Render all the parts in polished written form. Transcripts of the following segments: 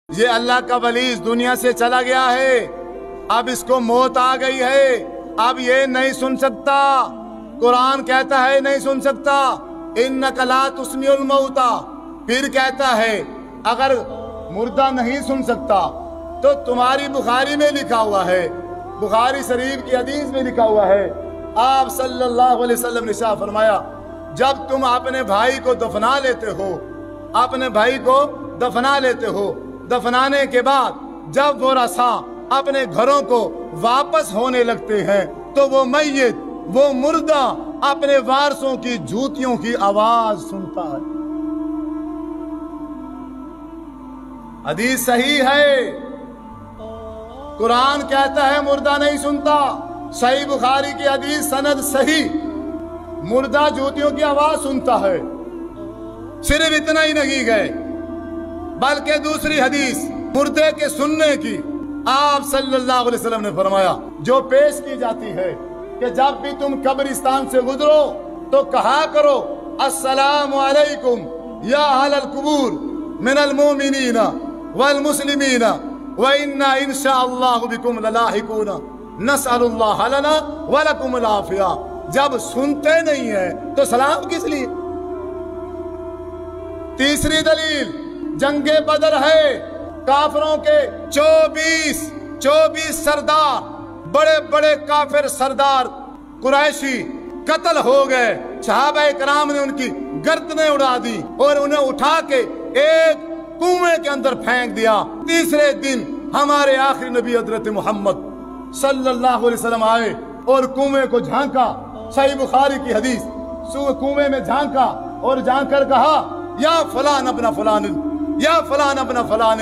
یہ اللہ کا ولی اس دنیا سے چلا گیا ہے، اب اس کو موت آ گئی ہے، اب یہ نہیں سن سکتا۔ قرآن کہتا ہے نہیں سن سکتا، انک لا تسمع الموتى۔ پھر کہتا ہے اگر مردہ نہیں سن سکتا تو تمہاری بخاری میں لکھا ہوا ہے، بخاری شریف کی حدیث میں لکھا ہوا ہے، آپ صلی اللہ علیہ وسلم نے ارشاد فرمایا جب تم اپنے بھائی کو دفنا لیتے ہو، اپنے بھائی کو دفنا لیتے ہو، دفنانے کے بعد جب وہ رساں اپنے گھروں کو واپس ہونے لگتے ہیں تو وہ میت، وہ مردہ اپنے وارثوں کی جوتیوں کی آواز سنتا ہے۔ حدیث صحیح ہے، قرآن کہتا ہے مردہ نہیں سنتا، صحیح بخاری کی حدیث سند صحیح، مردہ جوتیوں کی آواز سنتا ہے۔ صرف اتنا ہی نہیں گئے بلکہ دوسری حدیث مردے کے سننے کی آپ صلی اللہ علیہ وسلم نے فرمایا جو پیش کی جاتی ہے کہ جب بھی تم قبرستان سے گزرو تو کہا کرو السلام علیکم یا اہل القبور من المؤمنین والمسلمین وَإِنَّا إِنْ شَاءَ اللَّهُ بِكُمْ لَلَاحِقُونَ نَسْأَلُ اللَّهَ لَنَا وَلَكُمُ الْعَافِيَةَ۔ جب سنتے نہیں ہیں تو سلام کس لیے؟ تیسری دلیل جنگ بدر ہے، کافروں کے 24 سردار، بڑے بڑے کافر سردار قریشی قتل ہو گئے، صحابہ کرام نے ان کی گردنیں اڑا دی اور انہیں اٹھا کے ایک کنویں کے اندر پھینک دیا۔ تیسرے دن ہمارے آخری نبی حضرت محمد صلی اللہ علیہ وسلم آئے اور کنویں کو جھانکا، صحیح بخاری کی حدیث، کنویں میں جھانکا اور جھانک کر کہا یا فلان ابن فلان یا فلان ابن فلان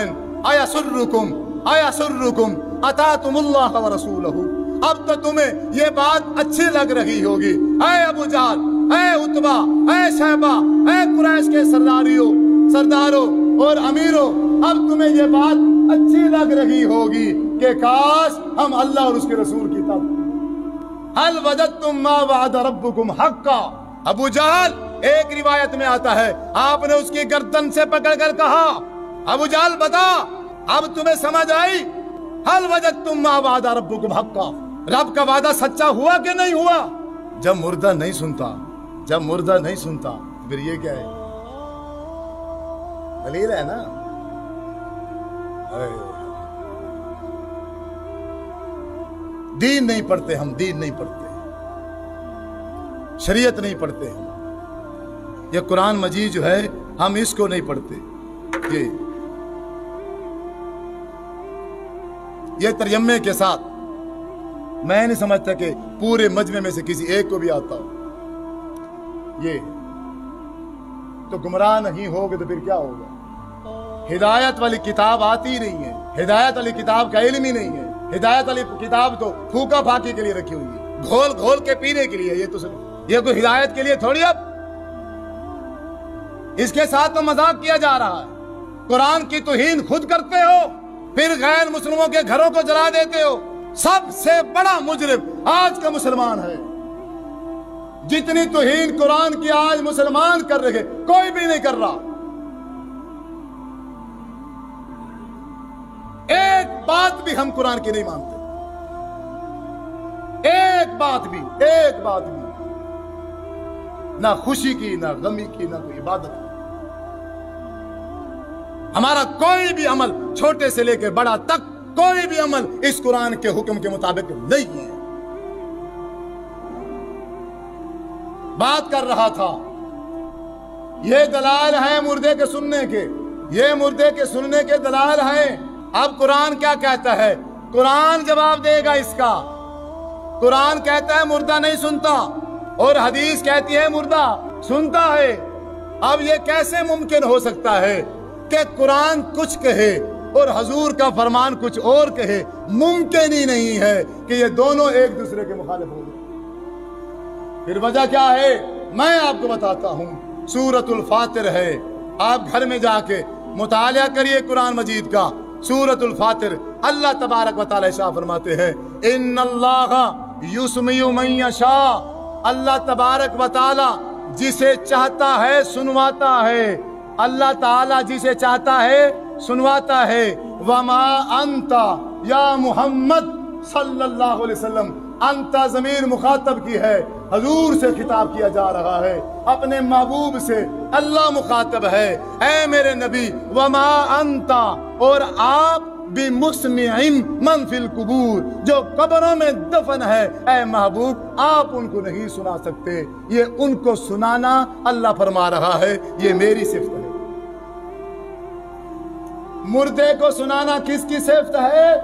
آیا سرکم اتاتم اللہ ورسولہ۔ اب تو تمہیں یہ بات اچھی لگ رہی ہوگی، اے ابو جہل، اے عتبہ، اے شیبہ، اے قریش کے سرداروں اور امیروں، اب تمہیں یہ بات اچھی لگ رہی ہوگی کہ کاش ہم اللہ اور اس کے رسول کی طرف هل وجدتم ما وعد ربکم حقا۔ ابو جہل ایک روایت میں آتا ہے آپ نے اس کی گردن سے پکڑ کر کہا ابو جہل بتا اب تمہیں سمجھ آئی هل وجدتم ما وعد ربکم حقا، رب کا وعدہ سچا ہوا کہ نہیں ہوا؟ جب مردہ نہیں سنتا پھر یہ کیا ہے؟ دلیل ہے نا۔ دین نہیں پڑھتے ہم، دین نہیں پڑھتے، شریعت نہیں پڑھتے ہم، یہ قرآن مجید جو ہے ہم اس کو نہیں پڑھتے۔ یہ ترجمے کے ساتھ میں نہیں سمجھتا کہ پورے مجمع میں سے کسی ایک کو بھی آتا ہو، یہ تو گمراہ نہیں ہوگے تو پھر کیا ہوگا؟ ہدایت والی کتاب آتی ہی نہیں ہے، ہدایت والی کتاب کا علم ہی نہیں ہے، ہدایت والی کتاب تو پھوکا پھاکی کے لیے رکھی ہوئی ہے، گھول گھول کے پینے کے لیے، یہ کوئی ہدایت کے لیے تھوڑی۔ اب اس کے ساتھ تو مذاق کیا جا رہا ہے، قرآن کی توہین خود کرتے ہو، پھر غیر مسلموں کے گھروں کو جلا دیتے ہو۔ سب سے بڑا مجرم آج کا مسلمان ہے، جتنی توہین قرآن کی آج مسلمان کر رہے کوئی بھی نہیں کر رہا۔ ایک بات بھی ہم قرآن کی نہیں مانتے، ایک بات بھی نہ خوشی کی، نہ غمی کی، نہ کوئی عبادت کی۔ ہمارا کوئی بھی عمل چھوٹے سے لے کے بڑا تک کوئی بھی عمل اس قرآن کے حکم کے مطابق نہیں ہے۔ بات کر رہا تھا یہ دلائل ہیں مردے کے سننے کے، یہ مردے کے سننے کے دلائل ہیں۔ اب قرآن کیا کہتا ہے؟ قرآن جواب دے گا اس کا۔ قرآن کہتا ہے مردہ نہیں سنتا اور حدیث کہتی ہے مردہ سنتا ہے۔ اب یہ کیسے ممکن ہو سکتا ہے کہ قرآن کچھ کہے اور حضور کا فرمان کچھ اور کہے؟ ممکن ہی نہیں ہے کہ یہ دونوں ایک دوسرے کے مخالف ہوں گے۔ پھر وجہ کیا ہے میں آپ کو بتاتا ہوں، سورۃ الفاتر ہے، آپ گھر میں جا کے مطالعہ کریے قرآن مجید کا۔ سورۃ الفاتر اللہ تبارک و تعالی ارشاد فرماتے ہیں ان اللہ یسمع من یشاء، اللہ تبارک و تعالی جسے چاہتا ہے سنواتا ہے، اللہ تعالی جسے چاہتا ہے सुनवाता है। वमा अंता या मोहम्मद सल्लल्लाहु अलैहि वसल्लम, अंता ज़मीर मुखातब की है, हजूर से खिताब किया जा रहा है, अपने महबूब से अल्लाह मुखातब है। ऐ मेरे नबी, वमा अंता, और आप बिमुस्मिइन मन फिल कुबूर, जो कब्रों में दफन है, ऐ महबूब आप उनको नहीं सुना सकते। ये उनको सुनाना अल्लाह फरमा रहा है, ये मेरी सिफ्त है। मुर्दे को सुनाना किसकी सिफ्त है?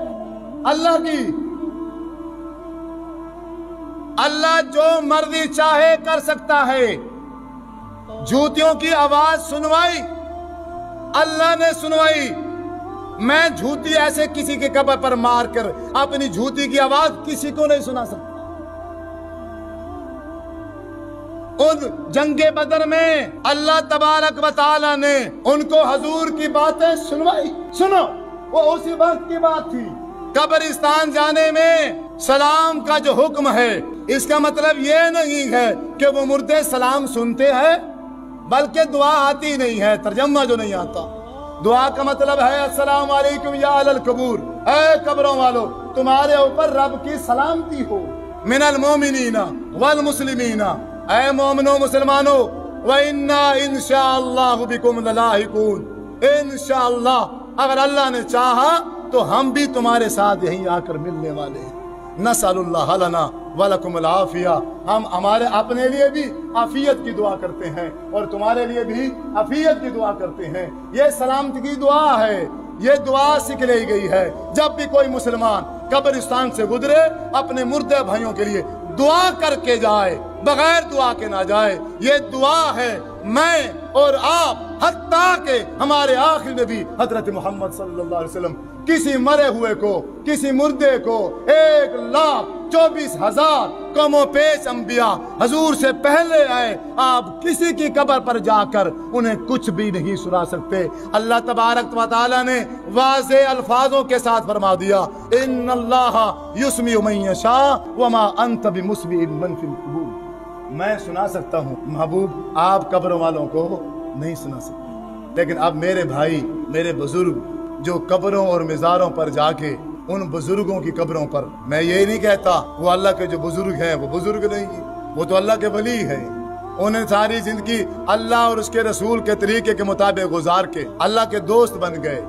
अल्लाह की। अल्लाह जो मर्जी चाहे कर सकता है। जूतियों की आवाज सुनवाई, अल्लाह ने सुनवाई। मैं झूठी ऐसे किसी के कब्र पर मारकर अपनी झूठी की आवाज किसी को नहीं सुना सकता। उन जंगे बदर में अल्लाह तबारक व तआला ने उनको हजूर की बातें सुनवाई। सुनो, वो उसी वक्त की बात थी। कब्रिस्तान जाने में सलाम का जो हुक्म है, इसका मतलब ये नहीं है कि वो मुर्दे सलाम सुनते हैं, बल्कि दुआ आती नहीं है, तर्जमा जो नहीं आता। दुआ का मतलब है अस्सलाम वालेकुम या अहल कबूर, ऐ कब्रों वालों तुम्हारे ऊपर रब की सलामती हो। मिनल मोमिनीना वल मुस्लिमीना, ऐ मोमिनो मुसलमानों, व इन्ना इंशाअल्लाहु बिकुम ललाहिकून, इंशाअल्लाह अगर अल्लाह ने चाहा तो हम भी तुम्हारे साथ यहीं आकर मिलने वाले हैं। नसअलुल्लाह लना वलकुमुल आफिया, हम हमारे अपने लिए भी आफियत की दुआ करते हैं और तुम्हारे लिए भी आफियत की दुआ करते हैं। ये सलामती की दुआ है, ये दुआ सीख ली गई है। जब भी कोई मुसलमान कब्रिस्तान से गुजरे, अपने मुर्दे भाइयों के लिए दुआ करके जाए, बगैर दुआ के ना जाए। ये दुआ है मैं और आप, हत्ता के हमारे आखिरी नबी हजरत मोहम्मद सल्लल्लाहु अलैहि वसल्लम किसी मरे हुए को, किसी मुर्दे को 1,24,000 कमो पेश अंबिया हजूर से पहले आए, आप किसी की कब्र पर जाकर उन्हें कुछ भी नहीं सुना सकते। अल्लाह तबारक व तआला ने वाज़े अल्फाजों के साथ फरमा दिया, इन्नल्लाह युस्मिउ मन यशा वमा अंत बिमुस्मिइन मन फिल कुबूर। मैं सुना सकता हूँ महबूब, आप कब्रों वालों को नहीं सुना सकते। लेकिन अब मेरे भाई, मेरे बुजुर्ग जो कब्रों और मज़ारों पर जाके, उन बुजुर्गों की कब्रों पर, मैं ये नहीं कहता वो अल्लाह के जो बुजुर्ग हैं वो बुजुर्ग नहीं है, वो तो अल्लाह के वली है। उन्हें सारी जिंदगी अल्लाह और उसके रसूल के तरीके के मुताबिक गुजार के अल्लाह के दोस्त बन गए,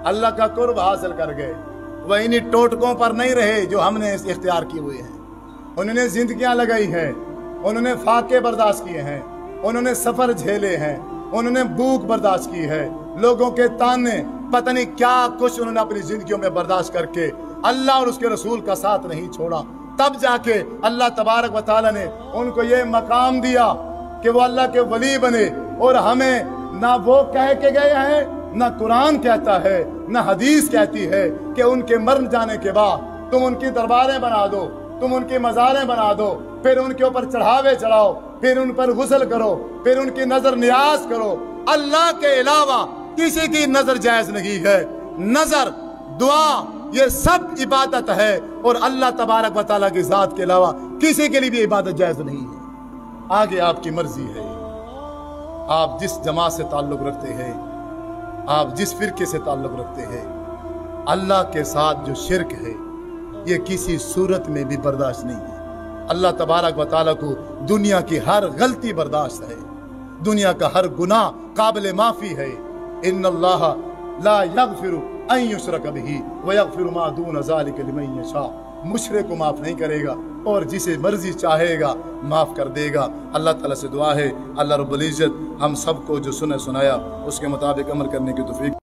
अल्लाह का कुर्ब हासिल कर गए। वह इन्हीं टोटकों पर नहीं रहे जो हमने इख्तियार किए हुए हैं। उन्होंने जिंदगियां लगाई हैं, उन्होंने फाके बर्दाश्त किए हैं, उन्होंने सफर झेले हैं, उन्होंने भूख बर्दाश्त की है, लोगों के ताने, पता नहीं क्या कुछ उन्होंने अपनी जिंदगियों में बर्दाश्त करके अल्लाह और उसके रसूल का साथ नहीं छोड़ा। तब जाके अल्लाह तबारक व तआला ने उनको ये मकाम दिया कि वो अल्लाह के वली बने। और हमें ना वो कह के गए हैं, ना कुरान कहता है, ना हदीस कहती है कि उनके मर जाने के बाद तुम उनकी दरबारें बना दो, तुम उनकी मज़ारें बना दो, फिर उनके ऊपर चढ़ावे चढ़ाओ, फिर उन पर गुस्ल करो, फिर उनकी नजर नियाज करो। अल्लाह के अलावा किसी की नजर जायज नहीं है। नजर, दुआ, ये सब इबादत है और अल्लाह तबारक व तआला की जात के अलावा किसी के लिए भी इबादत जायज नहीं है। आगे आपकी मर्जी है, आप जिस जमात से ताल्लुक रखते हैं, आप जिस फिरके से ताल्लुक रखते हैं, अल्लाह के साथ जो शिरक है ये किसी सूरत में भी बर्दाश्त नहीं है। अल्लाह तबारक व तआला को दुनिया की हर गलती बर्दाश्त है, दुनिया का हर गुनाह काबिल माफी है। इन्नल्लाह ला यगफिरु अन युशरक बिही व यगफिरु मा दून ज़ालिका लिमन यशा। मुशरिक को माफ नहीं करेगा और जिसे मर्जी चाहेगा माफ कर देगा। अल्लाह ताला से दुआ है अल्लाह रब्बुल इज्जत हम सबको जो सुनाया उसके मुताबिक अमल करने की तौफीक